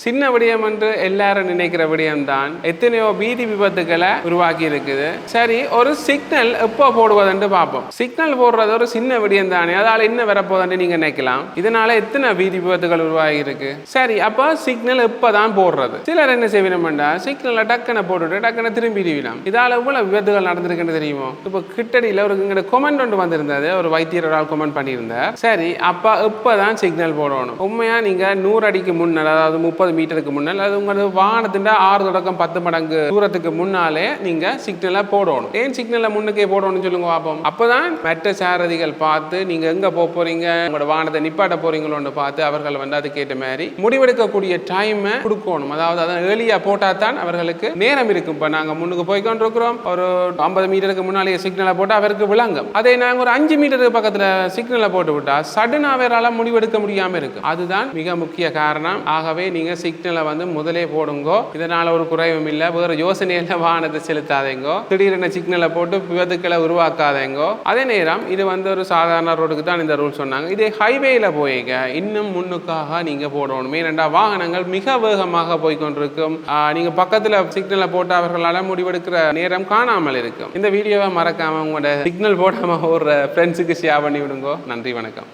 சின்ன விடயம் என்று எல்லாரும் நினைக்கிற விடயம் தான் எத்தனையோ வீதி விபத்துக்களை உருவாக்கி இருக்குது. சரி, ஒரு சிக்னல் எப்போ போடுவதுன்னு பார்ப்போம். சிக்னல் போடுறது ஒரு சின்ன விடயம் தானே, அதால என்ன வரப்போகுதுன்னு நீங்க நினைக்கலாம். இதனால எத்தனை வீதி விபத்துகள் உருவாகி இருக்கு. சரி, அப்போ சிக்னல் எப்பதான் போடுறது? சிலர் என்ன செய்யணும்டா, சிக்னலை டக்குனை போட்டுட்டு டக்குனை திரும்பிடுவிடும். இதால இவ்வளவு விபத்துகள் நடந்திருக்குன்னு தெரியுமோ? இப்போ கிட்டடியில் ஒரு கொமெண்ட் ஒன்று வந்திருந்தது, ஒரு வைத்தியரால் கொமெண்ட் பண்ணியிருந்தார். சரி, அப்போ எப்பதான் சிக்னல் போடணும்? உண்மையா நீங்க 100 அடிக்கு முன்னால், அதாவது 30 மீட்டருக்கு முன்னால், அது உங்களோட வாகனத்தின் 6 தொடக்கம் 10 மடங்கு தூரத்துக்கு முன்னாலே நீங்க சிக்னலை போடணும். ஏன் சிக்னலை முன்னுக்கே போடணும்னு சொல்லுங்க பார்ப்போம். அப்பதான் மற்ற சாரதிகள் பார்த்து நீங்க எங்க போறீங்க, உங்களோட வாகனத்தை நிப்பாட்ட போறீங்களோன்னு பார்த்து அவர்கள் அதுக்கேற்ற மாதிரி முடிவெடுக்கக்கூடிய டைமை கொடுக்கணும். அதாவது அதை ஏர்லியா போட்டா தான் அவர்களுக்கு நேரம் இருக்கும். இப்போ நாங்க முன்னுக்கு போய்கொண்டிருக்கிறோம், ஒரு 50 மீட்டருக்கு முன்னாலேயே சிக்னலை போட்டு அவருக்கு விளங்கும். அதே நாங்கள் ஒரு 5 மீட்டருக்கு பக்கத்துல சிக்னலை போட்டு விட்டா சடனா அவரால் முடிவெடுக்க முடியாம இருக்கு. அதுதான் மிக முக்கிய காரணம். ஆகவே நீங்க சிக்னலை முதலே போடுங்கோ. இதனால ஒரு குறைவும் இல்லை, வேற யோசனையில வாகனத்தை செலுத்தாதேங்கோ, திடீரென சிக்னலை போட்டு விபத்துக்களை உருவாக்காதேங்கோ. அதே நேரம் இது ஒரு சாதாரண ரோடுக்கு தான் இந்த ரூல் சொன்னாங்க. இதே ஹைவேல போயிங்க இன்னும் முன்னுக்காக நீங்க போடணும். ஏனென்றா வாகனங்கள் மிக வேகமாக போய்கொண்டிருக்கும். நீங்க பக்கத்துல சிக்னலை போட்டு அவர்களால் முடிவெடுக்கிற நேரம் காணாமல் இருக்கும். இந்த வீடியோவை மறக்காம உங்களோட சிக்னல் போடாம ஒரு ஃப்ரெண்ட்ஸுக்கு ஷேர் பண்ணி விடுங்கோ. நன்றி, வணக்கம்.